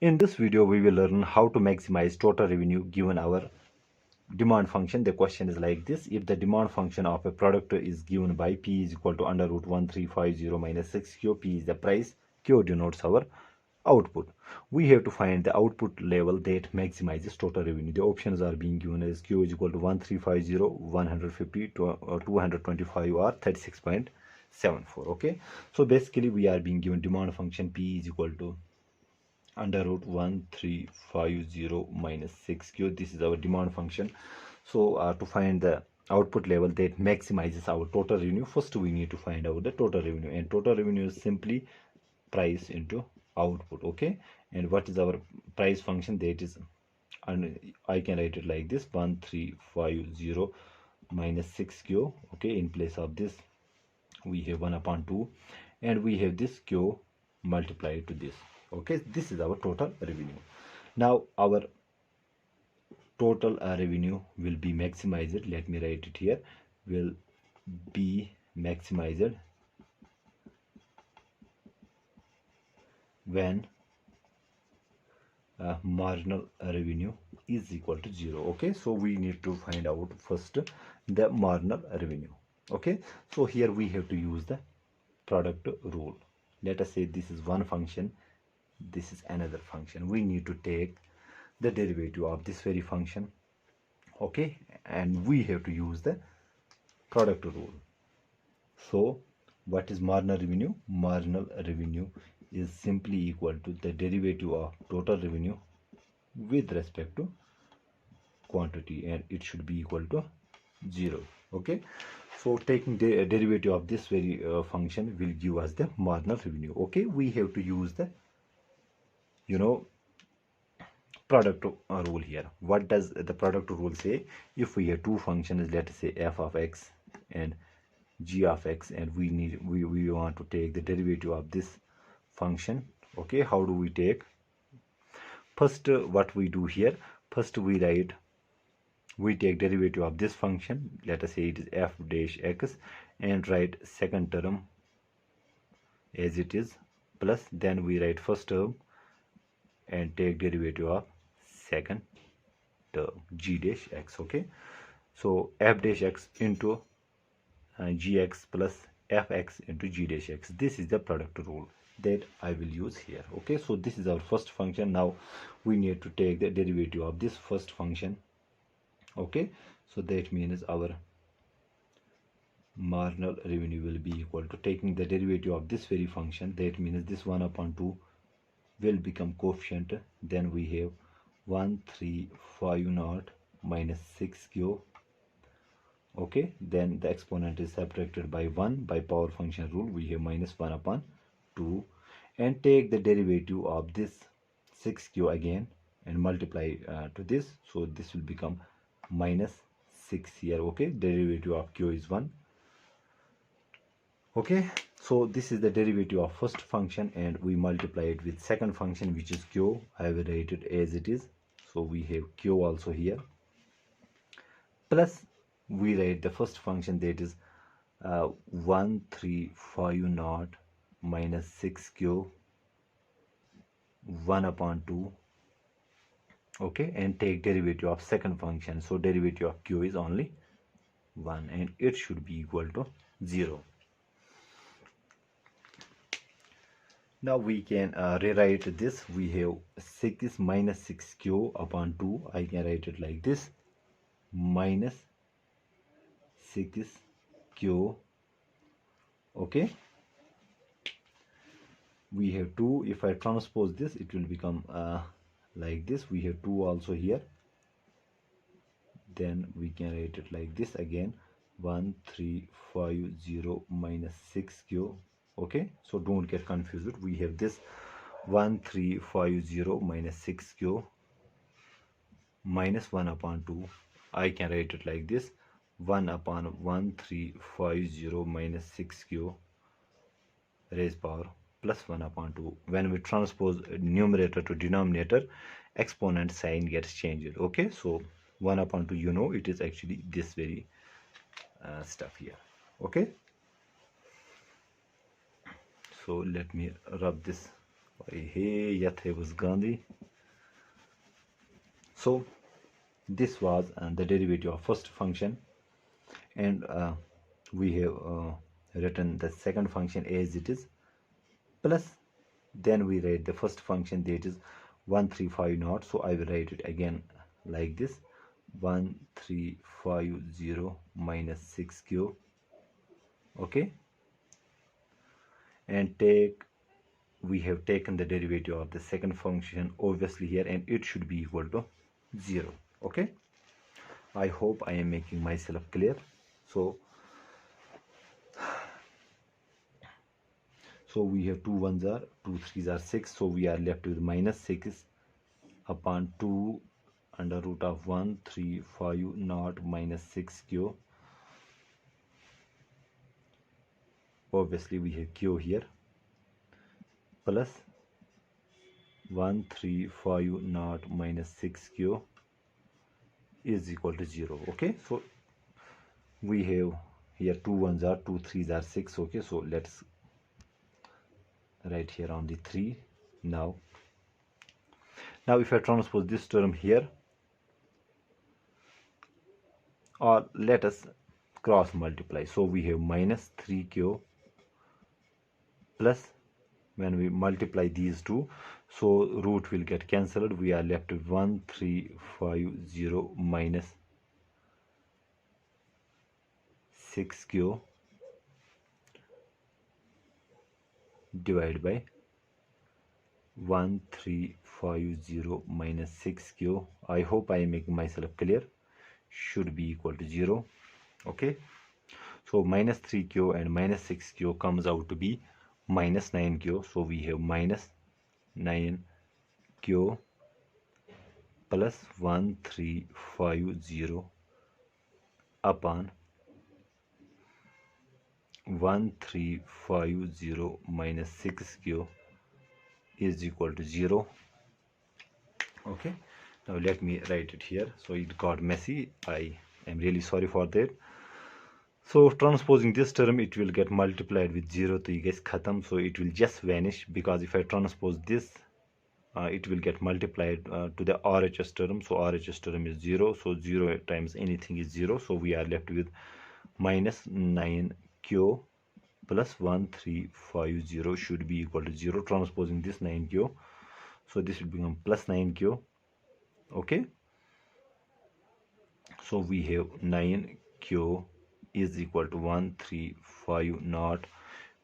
In this video, we will learn how to maximize total revenue given our demand function. The question is like this: if the demand function of a product is given by P is equal to under root 1350 minus 6Q, P is the price, Q denotes our output. We have to find the output level that maximizes total revenue. The options are being given as Q is equal to 1350, 150, 225 or 36.74. Okay, so basically we are being given demand function P is equal to under root 1350 minus 6Q. This is our demand function. So to find the output level that maximizes our total revenue, first we need to find out the total revenue, and total revenue is simply price into output. Okay, and what is our price function? That is, and I can write it like this: 1350 minus 6Q. Okay, in place of this we have 1 upon 2, and we have this Q multiplied to this. Okay, this is our total revenue. Now our total revenue will be maximized. Let me write it here: will be maximized when marginal revenue is equal to 0. Okay, so we need to find out first the marginal revenue. Okay, so here we have to use the product rule. Let us say this is one function, this is another function. We need to take the derivative of this very function. Okay, and we have to use the product rule. So what is marginal revenue? Marginal revenue is simply equal to the derivative of total revenue with respect to quantity, and it should be equal to 0. Okay, so taking the derivative of this very function will give us the marginal revenue. Okay, we have to use the product rule here. What does the product rule say? If we have two functions, let us say f of x and g of x, and we want to take the derivative of this function. Okay, how do we take? First, what we do here, first we take derivative of this function. Let us say it is f dash x, and write second term as it is, plus then we write first term and take derivative of second term g dash x. Okay, so f dash x into gx plus fx into g dash x. This is the product rule that I will use here. Okay, so this is our first function. Now we need to take the derivative of this first function. Okay, so that means our marginal revenue will be equal to taking the derivative of this very function. That means this 1 upon 2 will become coefficient. Then we have 1350 minus 6Q. Okay, then the exponent is subtracted by 1. By power function rule we have minus 1 upon 2, and take the derivative of this 6Q again and multiply to this, so this will become minus 6 here. Okay, derivative of Q is 1. Okay, so this is the derivative of first function, and we multiply it with second function, which is Q. I will write it as it is. So we have Q also here, plus we write the first function, that is 1350 minus 6Q 1 upon 2. Okay, and take derivative of second function. So derivative of Q is only 1, and it should be equal to 0. Now we can rewrite this. We have 6 minus 6Q upon 2. I can write it like this: minus 6Q. Okay, we have 2. If I transpose this, it will become like this. We have 2 also here. Then we can write it like this again: 1350 minus 6Q. Okay, so don't get confused. We have this 1350 minus 6Q minus 1 upon 2. I can write it like this: 1 upon 1350 minus 6Q raised power plus 1 upon 2. When we transpose numerator to denominator, exponent sign gets changed. Okay, so 1 upon 2, it is actually this very stuff here. Okay, so let me rub this Hey, Yathe was Gandhi. So this was the derivative of first function, and we have written the second function as it is, plus then we write the first function, that is 135 naught. So I will write it again like this: 1350 minus 6q. Okay, and we have taken the derivative of the second function obviously here, and it should be equal to 0. Okay, I hope I am making myself clear. So we have 2 1s are 2 3s are 6, so we are left with minus 6 upon 2 under root of 135 naught minus 6q. Obviously we have q here, plus 135 naught minus 6q is equal to 0. Okay, so we have here 2 1s are 2 3s are 6. Okay, so let's write here on the 3. Now if I transpose this term here, or let us cross multiply, so we have minus 3q plus, when we multiply these two, so root will get cancelled, we are left with 1350 minus 6q divided by 1350 minus 6q. I hope I am making myself clear. Should be equal to 0. Okay, so minus 3q and minus 6q comes out to be minus 9q. So we have minus 9q plus 1350 upon 1350 minus 6q is equal to 0. Okay, now let me write it here. So it got messy, I am really sorry for that. So transposing this term, it will get multiplied with 0 to you guys khatam, so it will just vanish, because if I transpose this, it will get multiplied to the RHS term. So RHS term is 0, so 0 times anything is 0. So we are left with minus 9q plus 1350 should be equal to 0. Transposing this 9q, so this will become plus 9q. Okay, so we have 9q is equal to 135 naught,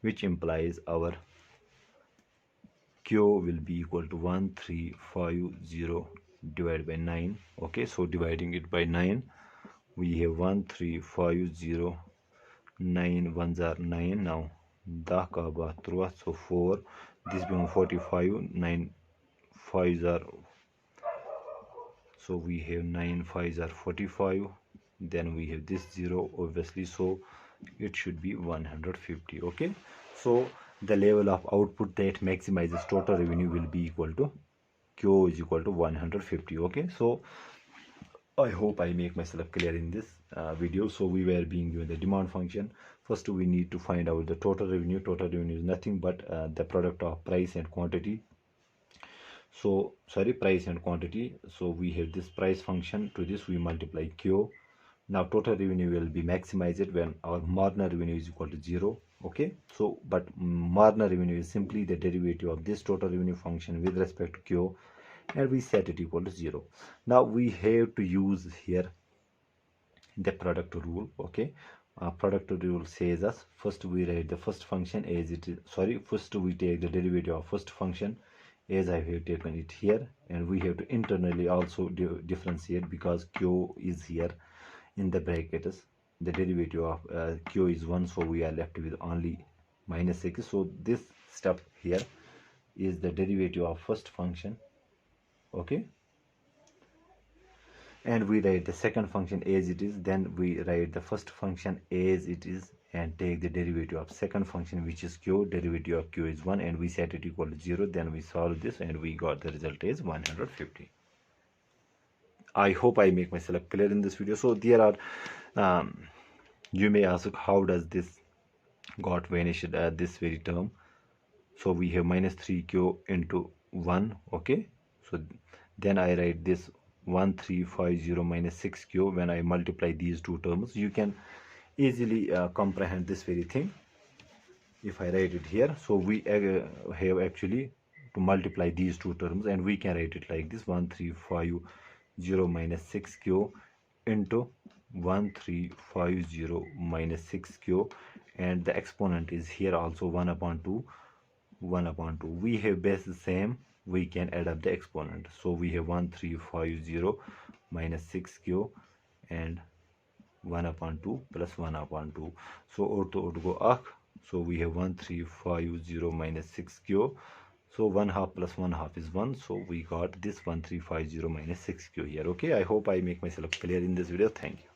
which implies our q will be equal to 1350 divided by 9. Okay, so dividing it by 9, we have 1350, 9 ones are 9. Now da ka ba 3, so 4, this becomes 45, 9 5s are, so we have 9 5s are 45, then we have this 0 obviously, so it should be 150. Okay, so the level of output that maximizes total revenue will be equal to q is equal to 150. Okay, so I hope I make myself clear in this video. So we were being given the demand function. First we need to find out the total revenue. Total revenue is nothing but the product of price and quantity. So sorry, price and quantity. So we have this price function, to this we multiply q. Now total revenue will be maximized when our marginal revenue is equal to 0. Okay, so but marginal revenue is simply the derivative of this total revenue function with respect to q, and we set it equal to 0. Now we have to use here the product rule. Okay, product rule says us, first we write the first function as it is, first we take the derivative of first function as I have taken it here, and we have to internally also differentiate, because q is here in the brackets, the derivative of q is 1, so we are left with only minus 6. So this step here is the derivative of first function. Okay, and we write the second function as it is, then we write the first function as it is and take the derivative of second function, which is q. Derivative of q is 1, and we set it equal to 0. Then we solve this and we got the result is 150. I hope I make myself clear in this video. So there are you may ask, how does this got vanished this very term? So we have minus 3q into 1. Okay, so then I write this 1350 minus 6q. When I multiply these two terms, you can easily comprehend this very thing if I write it here. So we have actually to multiply these two terms, and we can write it like this: 1350 minus 6q into 1350 minus 6q, and the exponent is here also 1 upon 2. 1 upon 2. We have base the same, we can add up the exponent. So we have 1350 minus 6q and 1 upon 2 plus 1 upon 2. So ortho go ak. So we have 1350 minus 6q. So 1 half plus 1 half is 1. So we got this 1350 minus 6q here. Okay, I hope I make myself clear in this video. Thank you.